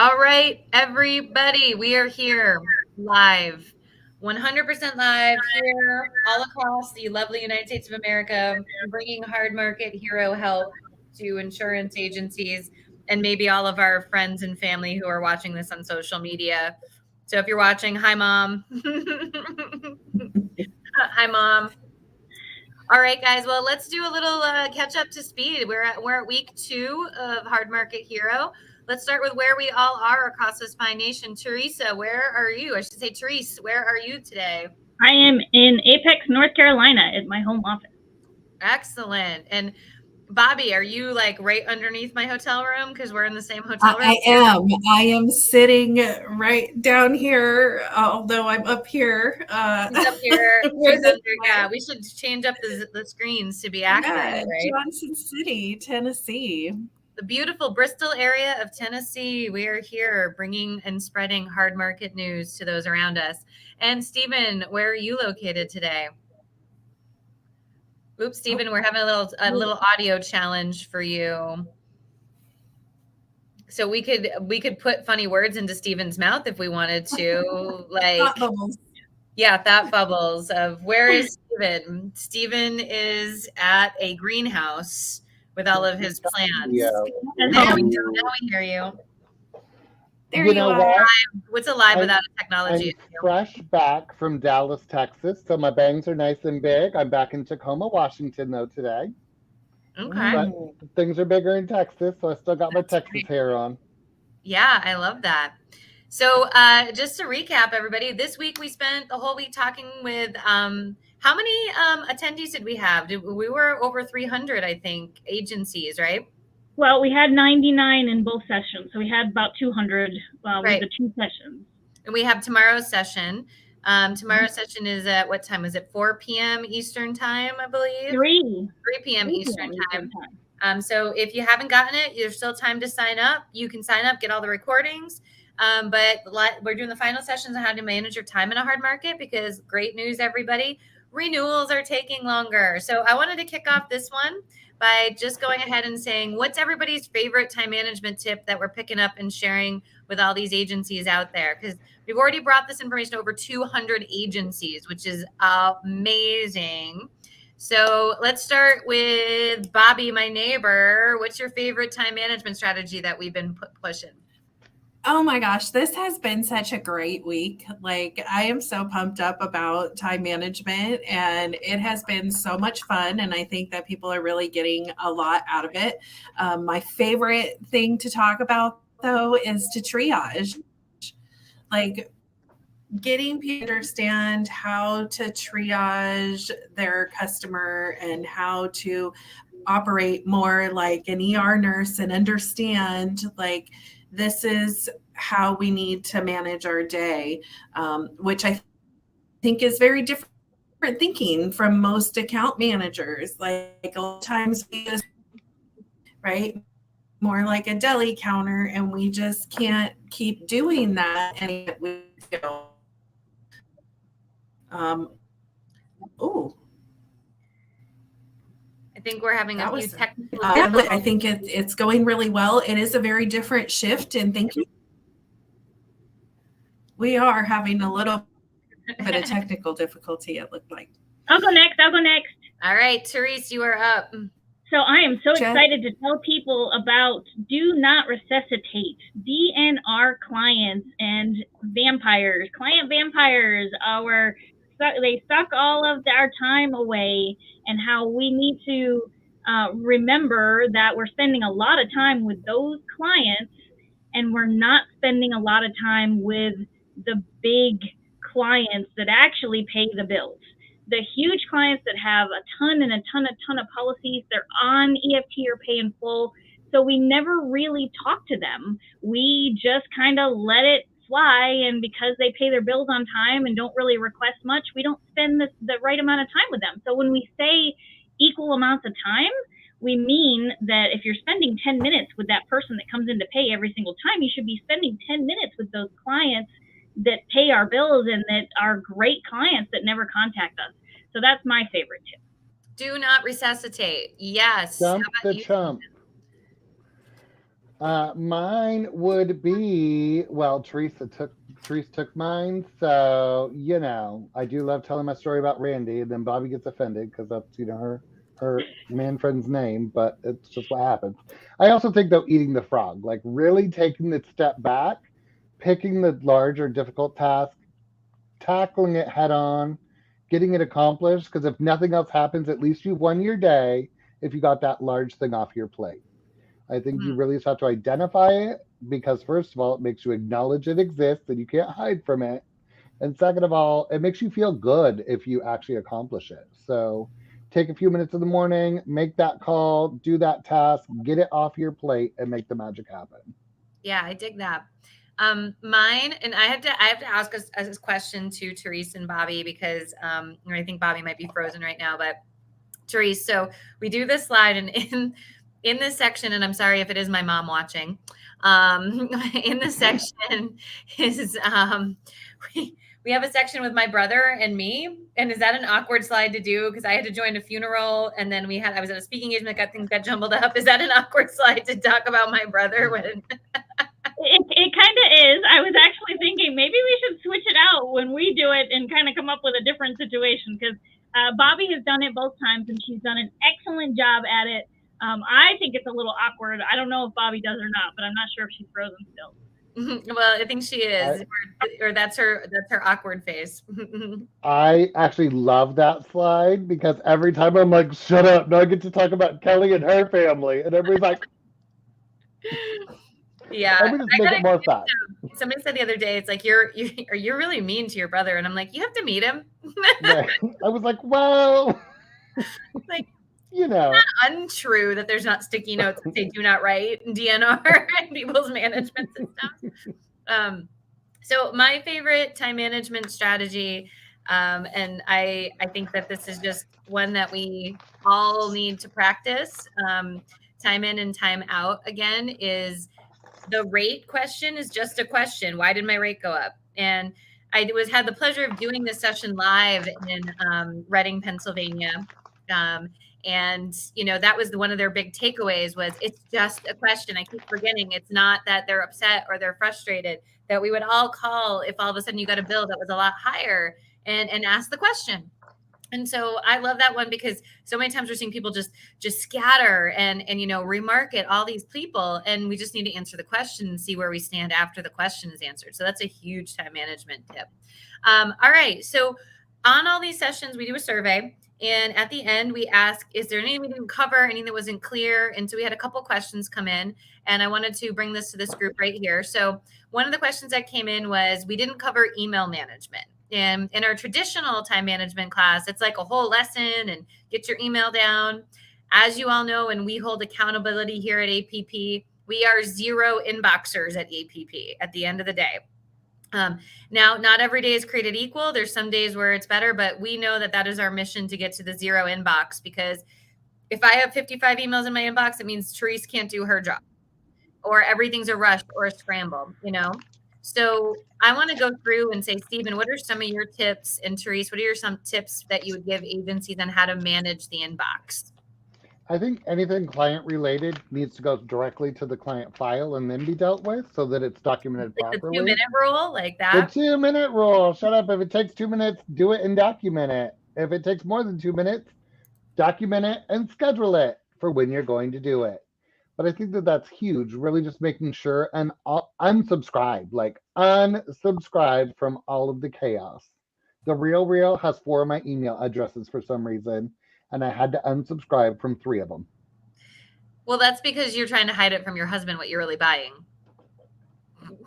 All right, everybody, we are here live, 100% live here all across the lovely United States of America, bringing hard market hero help to insurance agencies and maybe all of our friends and family who are watching this on social media. So if you're watching, hi, Mom. Hi, Mom. All right, guys. Well, let's do a little catch up to speed. We're at week 2 of Hard Market Hero. Let's start with where we all are across this fine nation. Teresa, where are you? I should say, Therese, where are you today? I am in Apex, North Carolina at my home office. Excellent. And Bobby, are you like right underneath my hotel room? Because we're in the same hotel room. I am sitting right down here, although I'm up here. She's up here. She's under, yeah, we should change up the screens to be accurate. Yeah, right? Johnson City, Tennessee. The beautiful Bristol area of Tennessee. We are here bringing and spreading hard market news to those around us. And Stephen, where are you located today? Oops, Stephen, we're having a little audio challenge for you. So we could put funny words into Stephen's mouth if we wanted to, like Thought bubbles. Yeah, thought bubbles of where is Stephen? Stephen is at a greenhouse with all of his plants. Yeah. There we go. Now we hear you. There you are. What's alive without a technology? I'm fresh back from Dallas, Texas, so my bangs are nice and big. I'm back in Tacoma, Washington, though, today. Okay. But things are bigger in Texas, so I still got my Texas hair on. Yeah, I love that. So just to recap, everybody, this week we spent the whole week talking with how many attendees did we have? We were over 300, I think, agencies, right? Well, we had 99 in both sessions, so we had about 200 with the 2 sessions. And we have tomorrow's session. Tomorrow's session is at what time? Is it 4 p.m. Eastern time, I believe? 3 p.m. Eastern time. So if you haven't gotten it, there's still time to sign up. You can sign up, get all the recordings. But we're doing the final sessions on how to manage your time in a hard market because great news, everybody. Renewals are taking longer. So I wanted to kick off this one by just going ahead and saying, what's everybody's favorite time management tip that we're picking up and sharing with all these agencies out there? Because we've already brought this information to over 200 agencies, which is amazing. So let's start with Bobby, my neighbor. What's your favorite time management strategy that we've been pushing? Oh my gosh, this has been such a great week. Like, I am so pumped up about time management, and it has been so much fun. And I think that people are really getting a lot out of it. My favorite thing to talk about, though, is to triage. Like, getting people to understand how to triage their customer and how to operate more like an ER nurse and understand, like, this is how we need to manage our day, which I think is very different thinking from most account managers. Like a lot of times we just, right, more like a deli counter, and we just can't keep doing that. And we feel, I think we're having a few technical I think it's going really well. It is a very different shift in thinking. We are having a little bit of technical difficulty, it looked like. I'll go next. All right, Therese, you are up. So I am so excited to tell people about Do Not Resuscitate, DNR clients and vampires. Client vampires, they suck all of our time away, and how we need to remember that we're spending a lot of time with those clients, and we're not spending a lot of time with the big clients that actually pay the bills. The huge clients that have a ton of policies, they're on EFT or pay in full. So we never really talk to them. We just kind of let it fly. And because they pay their bills on time and don't really request much, we don't spend the right amount of time with them. So when we say equal amounts of time, we mean that if you're spending 10 minutes with that person that comes in to pay every single time, you should be spending 10 minutes with those clients that pay our bills and that are great clients that never contact us. So that's my favorite tip. Do not resuscitate. Yes. Dump the chump. Mine would be, well, Teresa took mine, so I do love telling my story about Randy, and then Bobby gets offended because that's her man friend's name, but it's just what happens. I also think though eating the frog, like really taking the step back, picking the large or difficult task, tackling it head on, getting it accomplished, because if nothing else happens, at least you've won your day if you got that large thing off your plate. I think you really just have to identify it because, first of all, it makes you acknowledge it exists and you can't hide from it. And second of all, it makes you feel good if you actually accomplish it. So take a few minutes in the morning, make that call, do that task, get it off your plate, and make the magic happen. Yeah, I dig that. Mine, and I have to ask this question to Therese and Bobby because I think Bobby might be frozen right now, but Therese, so we do this slide, and in this section, and I'm sorry if it is my mom watching, in this section is we have a section with my brother and me. And is that an awkward slide to do? Because I had to join a funeral, and then I was at a speaking engagement, things got jumbled up. Is that an awkward slide to talk about my brother when It kind of is. I was actually thinking maybe we should switch it out when we do it and kind of come up with a different situation, because Bobby has done it both times and she's done an excellent job at it. I think it's a little awkward. I don't know if Bobby does or not, but I'm not sure if she's frozen still. Well, I think she is, or that's her awkward face. I actually love that slide because every time I'm like, shut up, now I get to talk about Kelly and her family. And everybody's like, yeah, let me just make it more fun. Somebody said the other day, it's like you're really mean to your brother, and I'm like, you have to meet him. Yeah. I was like, well, like, it's not untrue that there's not sticky notes that say do not write DNR in people's management systems. So my favorite time management strategy, and I think that this is just one that we all need to practice, time in and time out again, is the rate question is just a question. Why did my rate go up? And I had the pleasure of doing this session live in Reading, Pennsylvania. And that was one of their big takeaways was it's just a question. I keep forgetting it's not that they're upset or they're frustrated, that we would all call if all of a sudden you got a bill that was a lot higher and ask the question. And so I love that one because so many times we're seeing people just scatter and remarket all these people, and we just need to answer the question and see where we stand after the question is answered. So that's a huge time management tip. All right. So on all these sessions, we do a survey, and at the end we ask, is there anything we didn't cover, anything that wasn't clear? And so we had a couple questions come in, and I wanted to bring this to this group right here. So one of the questions that came in was, we didn't cover email management. And in our traditional time management class, it's like a whole lesson and get your email down. As you all know, and we hold accountability here at APP, we are zero inboxers at APP at the end of the day. Now, not every day is created equal. There's some days where it's better, but we know that is our mission to get to the zero inbox, because if I have 55 emails in my inbox, it means Therese can't do her job, or everything's a rush or a scramble, So I want to go through and say, Stephen, what are some of your tips? And Therese, what are some tips that you would give agencies on how to manage the inbox? I think anything client related needs to go directly to the client file and then be dealt with so that it's documented properly. The 2-minute rule, like that? The 2-minute rule. Shut up. If it takes 2 minutes, do it and document it. If it takes more than 2 minutes, document it and schedule it for when you're going to do it. But I think that's huge, really just making sure and unsubscribe from all of the chaos. The Real has 4 of my email addresses for some reason, and I had to unsubscribe from 3 of them. Well, that's because you're trying to hide it from your husband what you're really buying.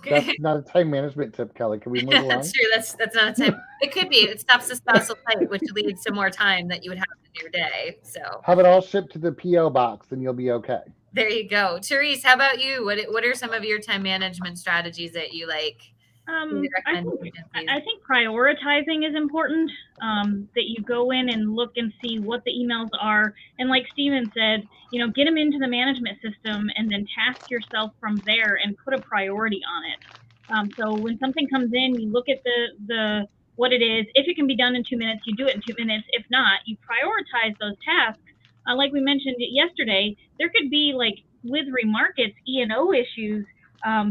That's not a time management tip, Kelly. Can we move along? That's true. That's not a time. It could be. It stops the spousal fight, which leads to more time that you would have in your day. So have it all shipped to the P.O. box, and you'll be okay. There you go. Therese, how about you? What are some of your time management strategies that you like? I think prioritizing is important, that you go in and look and see what the emails are. And like Stephen said, get them into the management system and then task yourself from there and put a priority on it. So when something comes in, you look at the what it is. If it can be done in 2 minutes, you do it in 2 minutes. If not, you prioritize those tasks. Like we mentioned yesterday, there could be like with remarkets E&O issues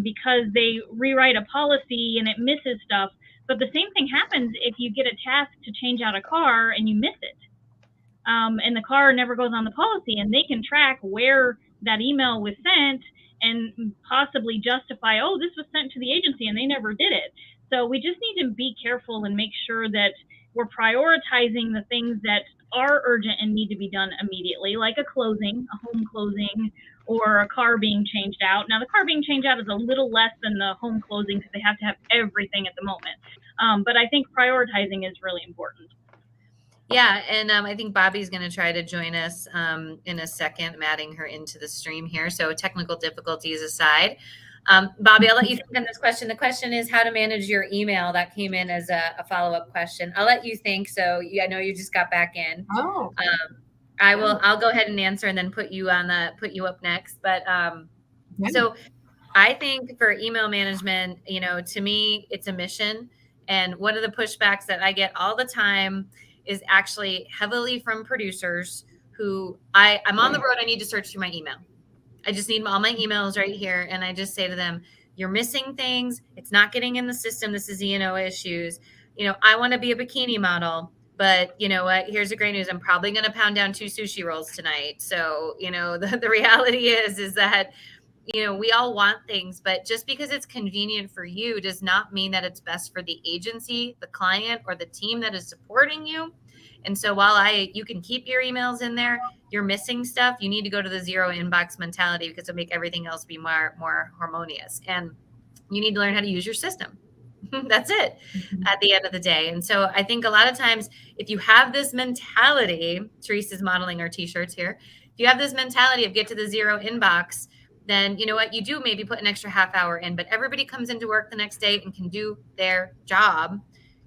because they rewrite a policy and it misses stuff. But the same thing happens if you get a task to change out a car and you miss it. And the car never goes on the policy, and they can track where that email was sent and possibly justify, oh, this was sent to the agency and they never did it. So we just need to be careful and make sure that we're prioritizing the things that are urgent and need to be done immediately, like a closing, a home closing, or a car being changed out. Now, the car being changed out is a little less than the home closing because they have to have everything at the moment. But I think prioritizing is really important. Yeah, and I think Bobby's going to try to join us in a second. I'm adding her into the stream here. So technical difficulties aside. Bobby, I'll let you think on this question. The question is how to manage your email. That came in as a follow-up question. I'll let you think. So I know you just got back in. Oh. I'll go ahead and answer and then put you up next. But so I think for email management, to me, it's a mission. And one of the pushbacks that I get all the time is actually heavily from producers who I'm on the road. I need to search through my email. I just need all my emails right here. And I just say to them, you're missing things. It's not getting in the system. This is E&O issues. I want to be a bikini model, but you know what? Here's the great news. I'm probably going to pound down 2 sushi rolls tonight. So, the reality is that, we all want things, but just because it's convenient for you does not mean that it's best for the agency, the client, or the team that is supporting you. And so while you can keep your emails in there, you're missing stuff. You need to go to the 0 inbox mentality because it'll make everything else be more harmonious. And you need to learn how to use your system. That's it at the end of the day. And so I think a lot of times if you have this mentality, Therese is modeling our t-shirts here. If you have this mentality of get to the 0 inbox, then you know what, you do maybe put an extra half hour in, but everybody comes into work the next day and can do their job.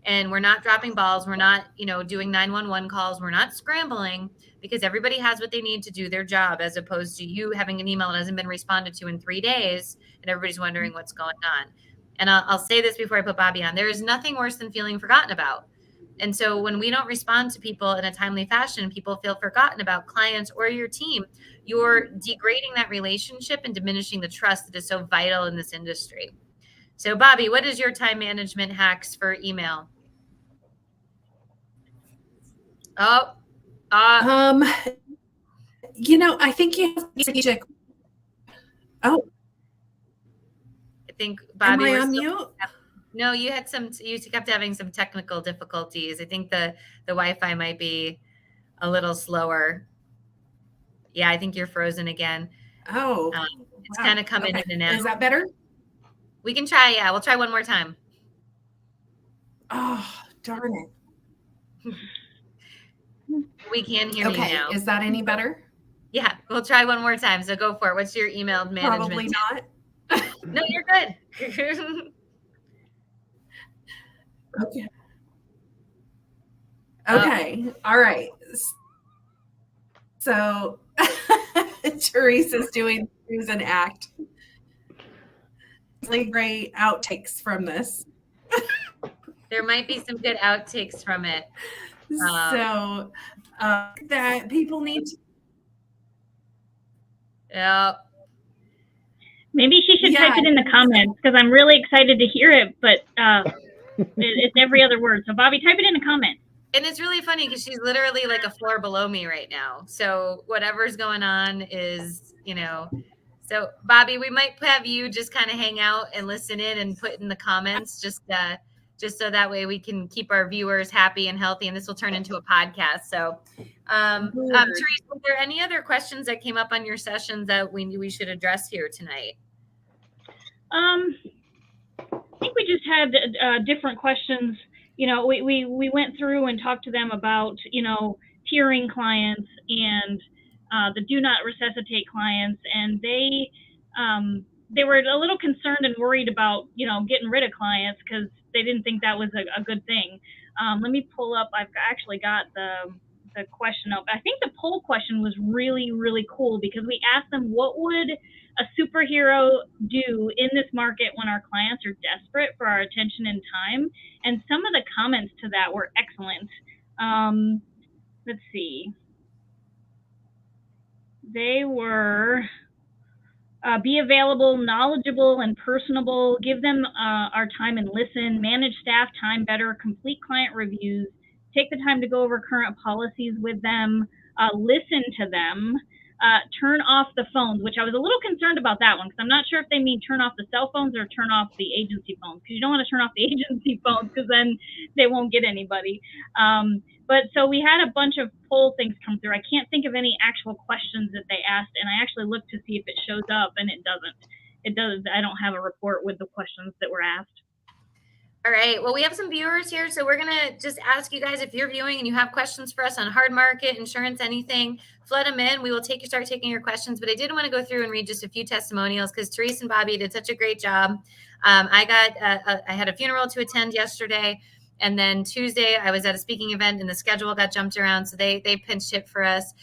And we're not dropping balls. We're not, doing 911 calls. We're not scrambling because everybody has what they need to do their job, as opposed to you having an email that hasn't been responded to in 3 days and everybody's wondering what's going on. And I'll say this before I put Bobby on. There is nothing worse than feeling forgotten about. And so when we don't respond to people in a timely fashion, people feel forgotten about, clients or your team, you're degrading that relationship and diminishing the trust that is so vital in this industry. So Bobby, what is your time management hacks for email? I think you have strategic. Oh, I think Bobby. Am I on mute? No, you kept having some technical difficulties. I think the Wi-Fi might be a little slower. Yeah, I think you're frozen again. Oh, it's kind of coming in and out. Is that better? We can try. Yeah, we'll try one more time. Oh, darn it. We can hear you now. Is that any better? Yeah, we'll try one more time. So go for it. What's your email management? Probably not. No, you're good. Okay. All right. So Teresa's doing an act. Really great outtakes from this. There might be some good outtakes from it. So that people need to. Yeah. Maybe she should type it in the comments because I'm really excited to hear it, but it's every other word. So Bobby, type it in the comments. And it's really funny because she's literally like a floor below me right now. So whatever's going on is, so Bobby, we might have you just kind of hang out and listen in and put in the comments just so that way we can keep our viewers happy and healthy. And this will turn into a podcast. So, Therese, were there any other questions that came up on your sessions that we should address here tonight? I think we just had different questions. We went through and talked to them about, tiering clients and the do not resuscitate clients. And they were a little concerned and worried about, getting rid of clients because they didn't think that was a good thing. Let me pull up. I've actually got the question up. I think the poll question was really, really cool because we asked them what would a superhero do in this market when our clients are desperate for our attention and time. And some of the comments to that were excellent. Let's see. They were, Be available, knowledgeable, and personable. Give them our time and listen. Manage staff time better. Complete client reviews. Take the time to go over current policies with them. Listen to them. Turn off the phones, which I was a little concerned about that one because I'm not sure if they mean turn off the cell phones or turn off the agency phones, because you don't want to turn off the agency phones because then they won't get anybody. But so we had a bunch of poll things come through. I can't think of any actual questions that they asked, and I actually looked to see if it shows up, and it doesn't. It does. I don't have a report with the questions that were asked. All right. Well, we have some viewers here, so we're gonna just ask you guys, if you're viewing and you have questions for us on hard market, insurance, anything, flood them in. We will start taking your questions. But I did want to go through and read just a few testimonials because Therese and Bobby did such a great job. I had a funeral to attend yesterday, and then Tuesday I was at a speaking event, and the schedule got jumped around, so they pinched hit for us.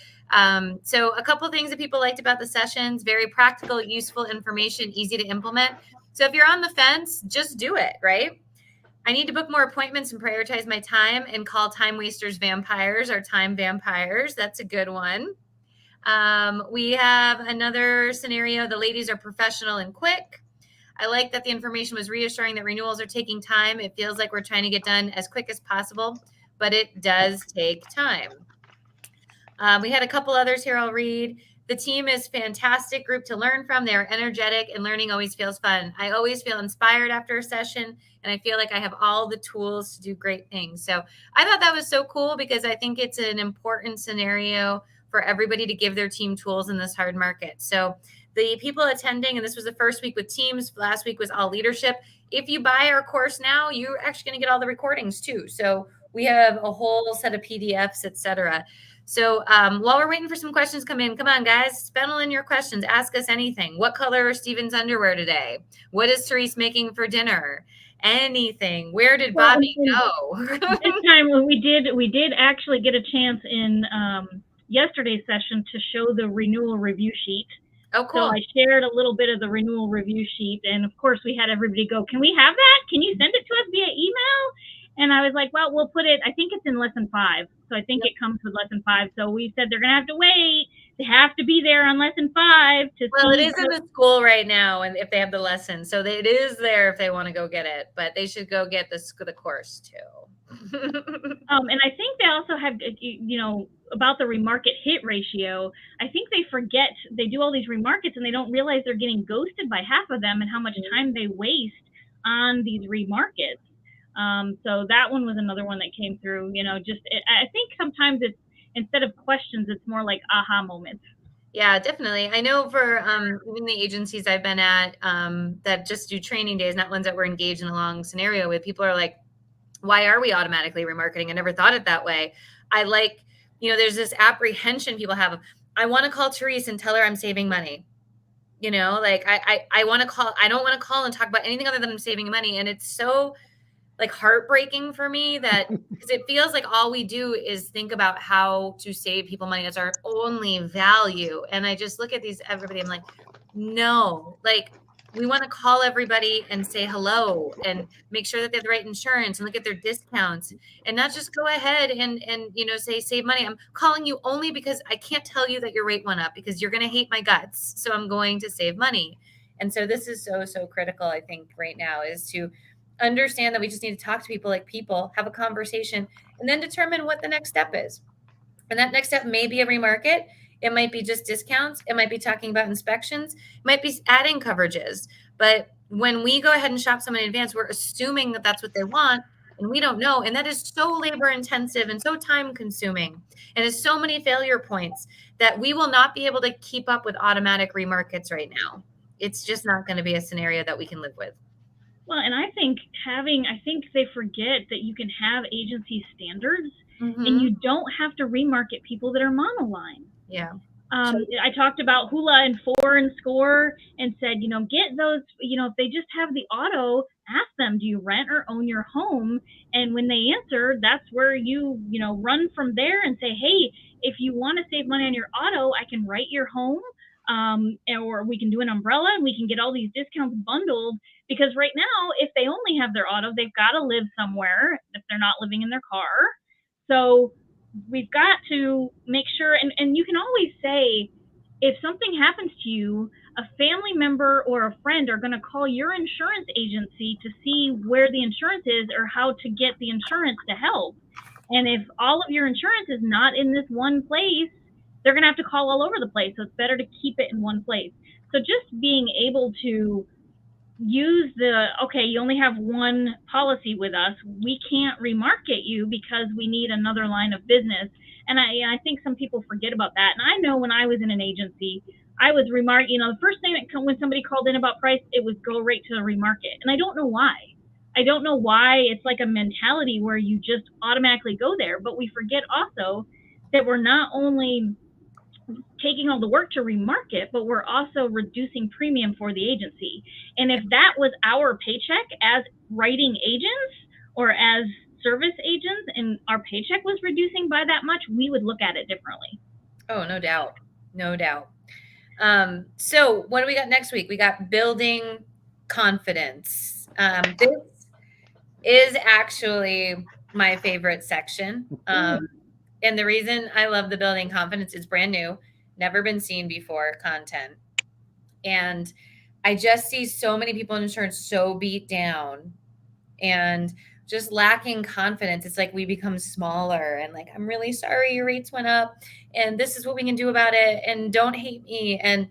So a couple of things that people liked about the sessions: very practical, useful information, easy to implement. So if you're on the fence, just do it, right? I need to book more appointments and prioritize my time and call time wasters vampires or time vampires. That's a good one. We have another scenario. The ladies are professional and quick. I like that the information was reassuring that renewals are taking time. It feels like we're trying to get done as quick as possible, but it does take time. We had a couple others here I'll read. The team is fantastic group to learn from. They are energetic, and learning always feels fun. I always feel inspired after a session, and I feel like I have all the tools to do great things. So I thought that was so cool because I think it's an important scenario for everybody to give their team tools in this hard market. So the people attending, and this was the first week with teams, last week was all leadership. If you buy our course now, you're actually going to get all the recordings too. So we have a whole set of PDFs, etc. So while we're waiting for some questions to come in, come on, guys, funnel in your questions. Ask us anything. What color are Steven's underwear today? What is Therese making for dinner? Anything. Where did Bobby go? This time we did actually get a chance in yesterday's session to show the renewal review sheet. Oh, cool. So I shared a little bit of the renewal review sheet, and of course we had everybody go, can we have that? Can you send it to us via email? And I was like, well, we'll put it, I think it's in lesson 5. So I think it comes with lesson 5. So we said they're going to have to wait. They have to be there on lesson 5 to Well, it is in the school right now, and if they have the lesson. So it is there if they want to go get it. But they should go get the course too. And I think they also have, about the remarket hit ratio. I think they forget, they do all these remarkets and they don't realize they're getting ghosted by half of them and how much time they waste on these remarkets. So that one was another one that came through, I think sometimes it's, instead of questions, it's more like aha moments. Yeah, definitely. I know for even the agencies I've been at that just do training days, not ones that we're engaged in a long scenario with, people are like, why are we automatically remarketing? I never thought it that way. I like, there's this apprehension people have of, I want to call Therese and tell her I'm saving money. I want to call, I don't want to call and talk about anything other than I'm saving money. And it's so heartbreaking for me that because it feels like all we do is think about how to save people money as our only value. And I just look at everybody, I'm like, no, we want to call everybody and say hello and make sure that they have the right insurance and look at their discounts and not just go ahead and say save money. I'm calling you only because I can't tell you that your rate went up because you're going to hate my guts. So I'm going to save money. And so this is so critical, I think, right now, is to understand that we just need to talk to people like people, have a conversation, and then determine what the next step is. And that next step may be a remarket. It might be just discounts. It might be talking about inspections. It might be adding coverages. But when we go ahead and shop someone in advance, we're assuming that that's what they want, and we don't know. And that is so labor intensive and so time consuming. And there's so many failure points that we will not be able to keep up with automatic remarkets right now. It's just not going to be a scenario that we can live with. Well, and I think they forget that you can have agency standards and you don't have to remarket people that are monoline. Yeah. I talked about Hula and 4 and Score and said, get those, if they just have the auto, ask them, do you rent or own your home? And when they answer, that's where you run from there and say, hey, if you want to save money on your auto, I can write your home. Or we can do an umbrella and we can get all these discounts bundled, because right now, if they only have their auto, they've got to live somewhere if they're not living in their car. So we've got to make sure, and you can always say, if something happens to you, a family member or a friend are going to call your insurance agency to see where the insurance is or how to get the insurance to help. And if all of your insurance is not in this one place, they're going to have to call all over the place. So it's better to keep it in one place. So just being able to use okay, you only have one policy with us. We can't remarket you because we need another line of business. And I think some people forget about that. And I know when I was in an agency, I was the first thing that when somebody called in about price, it was go right to the remarket. And I don't know why. I don't know why it's like a mentality where you just automatically go there. But we forget also that we're not only taking all the work to remarket, but we're also reducing premium for the agency. And if that was our paycheck as writing agents or as service agents and our paycheck was reducing by that much, we would look at it differently. Oh, no doubt. No doubt. So what do we got next week? We got building confidence. This is actually my favorite section. And the reason I love the building confidence is brand new, never been seen before content. And I just see so many people in insurance so beat down and just lacking confidence. It's like we become smaller and like, I'm really sorry your rates went up and this is what we can do about it. And don't hate me. And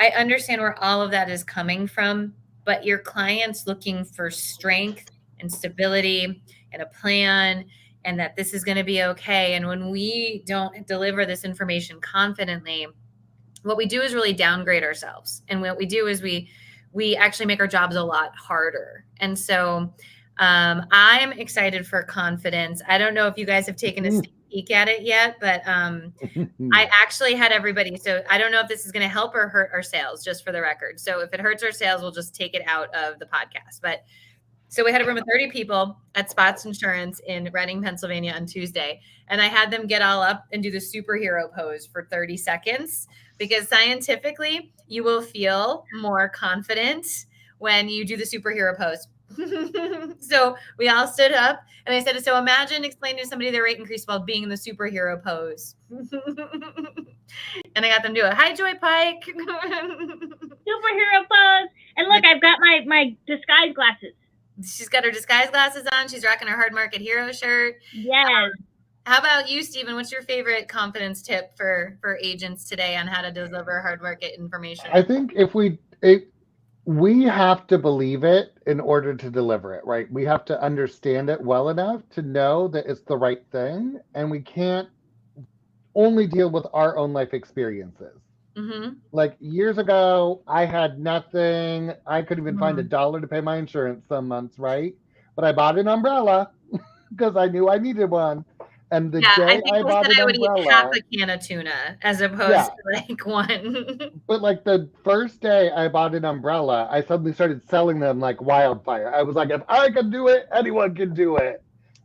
I understand where all of that is coming from, but your client's looking for strength and stability and a plan and that this is going to be okay. And when we don't deliver this information confidently, what we do is really downgrade ourselves. And what we do is we actually make our jobs a lot harder. And so I'm excited for confidence. I don't know if you guys have taken a sneak peek at it yet, but I actually had everybody. So I don't know if this is going to help or hurt our sales, just for the record. So if it hurts our sales, we'll just take it out of the podcast. But so we had a room of 30 people at Spots Insurance in Reading, Pennsylvania on Tuesday. And I had them get all up and do the superhero pose for 30 seconds because scientifically you will feel more confident when you do the superhero pose. So we all stood up and I said, so imagine explaining to somebody their rate increase while being in the superhero pose. And I got them to do it. Hi, Joy Pike. Superhero pose. And look, I've got my disguise glasses. She's got her disguise glasses on. She's rocking her Hard Market Hero shirt. Yes. How about you, Stephen? What's your favorite confidence tip for agents today on how to deliver hard market information? I think we have to believe it in order to deliver it, right? We have to understand it well enough to know that it's the right thing, and we can't only deal with our own life experiences. Mm-hmm. Like years ago, I had nothing. I couldn't even find $1 to pay my insurance some months, right? But I bought an umbrella because I knew I needed one. And the day I bought an umbrella, eat half a can of tuna as opposed to like one. But like the first day I bought an umbrella, I suddenly started selling them like wildfire. I was like, if I can do it, anyone can do it.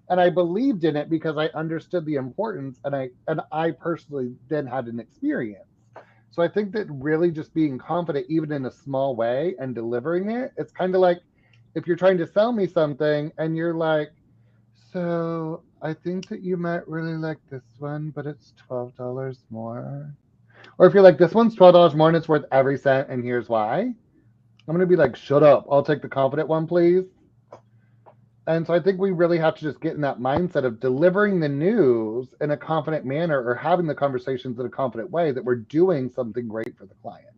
And I believed in it because I understood the importance, and I personally then had an experience. So I think that really just being confident, even in a small way, and delivering it, it's kind of like if you're trying to sell me something and you're like, so I think that you might really like this one, but it's $12 more. Or if you're like, this one's $12 more and it's worth every cent, and here's why. I'm going to be like, shut up. I'll take the confident one, please. And so I think we really have to just get in that mindset of delivering the news in a confident manner, or having the conversations in a confident way that we're doing something great for the client.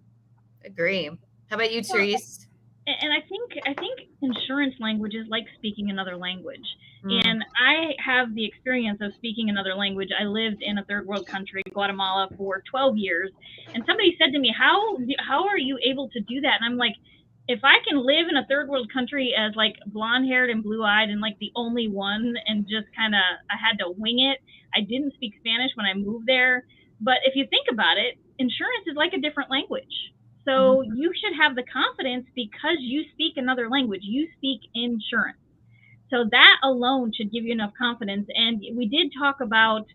Agree. How about you, Therese? And I think insurance language is like speaking another language. And I have the experience of speaking another language. I lived in a third world country, Guatemala, for 12 years. And somebody said to me, how are you able to do that? And I'm like, if I can live in a third world country as like blonde haired and blue eyed and like the only one, and just kind of, I had to wing it. I didn't speak Spanish when I moved there. But if you think about it, insurance is like a different language. So you should have the confidence because you speak another language. You speak insurance. So that alone should give you enough confidence. And we did talk about,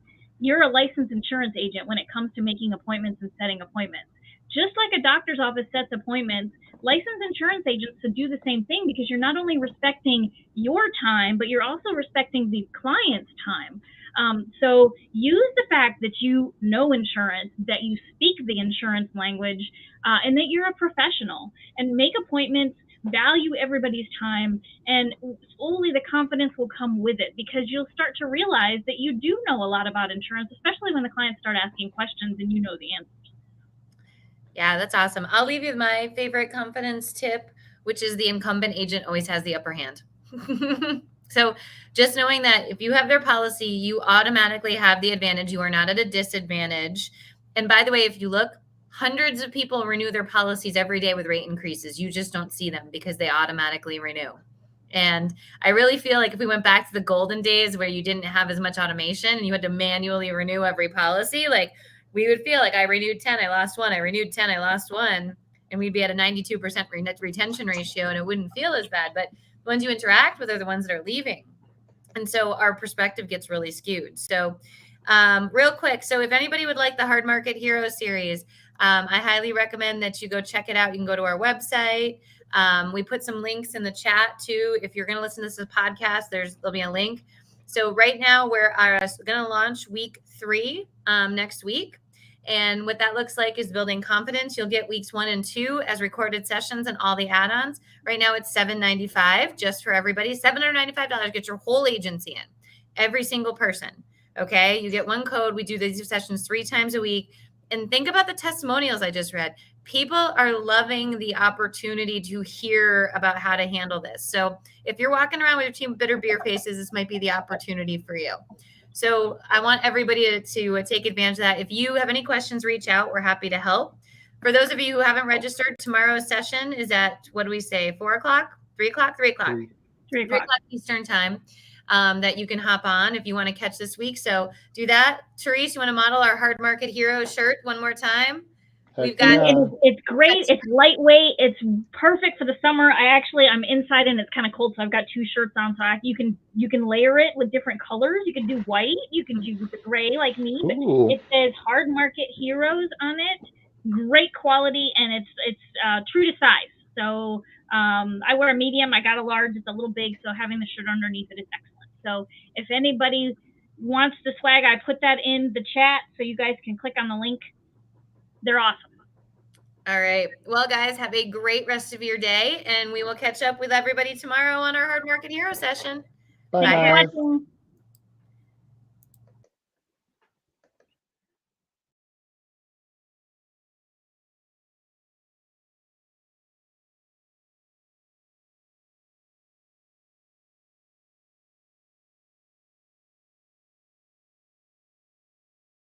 you're a licensed insurance agent when it comes to making appointments and setting appointments. Just like a doctor's office sets appointments, licensed insurance agents should do the same thing, because you're not only respecting your time, but you're also respecting the client's time. So use the fact that you know insurance, that you speak the insurance language, and that you're a professional, and make appointments, value everybody's time, and slowly the confidence will come with it, because you'll start to realize that you do know a lot about insurance, especially when the clients start asking questions and you know the answers. Yeah, that's awesome. I'll leave you with my favorite confidence tip, which is the incumbent agent always has the upper hand. So just knowing that if you have their policy, you automatically have the advantage. You are not at a disadvantage. And by the way, if you look, hundreds of people renew their policies every day with rate increases. You just don't see them because they automatically renew. And I really feel like if we went back to the golden days where you didn't have as much automation and you had to manually renew every policy, like we would feel like I renewed 10, I lost one, I renewed 10, I lost one, and we'd be at a 92% retention ratio and it wouldn't feel as bad. But the ones you interact with are the ones that are leaving. And so our perspective gets really skewed. So real quick, so if anybody would like the Hard Market Hero series, I highly recommend that you go check it out. You can go to our website. We put some links in the chat too. If you're going to listen to this podcast, there'll be a link. So right now we're going to launch week 3 next week. And what that looks like is building confidence. You'll get weeks 1 and 2 as recorded sessions and all the add-ons. Right now it's $795 just for everybody. $795 get your whole agency in, every single person. Okay, you get one code. We do these sessions 3 times a week. And think about the testimonials I just read. People are loving the opportunity to hear about how to handle this. So if you're walking around with your team bitter beer faces, this might be the opportunity for you. So I want everybody to take advantage of that. If you have any questions, reach out. We're happy to help. For those of you who haven't registered, tomorrow's session is at, what do we say, 4 o'clock, 3 o'clock, 3 o'clock, 3 o'clock Eastern time. That you can hop on if you want to catch this week. So do that. Therese, you want to model our Hard Market Hero shirt one more time? We've got it's great. It's lightweight. It's perfect for the summer. I'm inside and it's kind of cold, so I've got 2 shirts on. So you can layer it with different colors. You can do white. You can do the gray like me. But it says Hard Market Heroes on it. Great quality, and it's true to size. So I wear a medium. I got a large. It's a little big, so having the shirt underneath it is excellent. So if anybody wants the swag, I put that in the chat so you guys can click on the link. They're awesome. All right. Well, guys, have a great rest of your day, and we will catch up with everybody tomorrow on our Hard Market Hero session. Bye.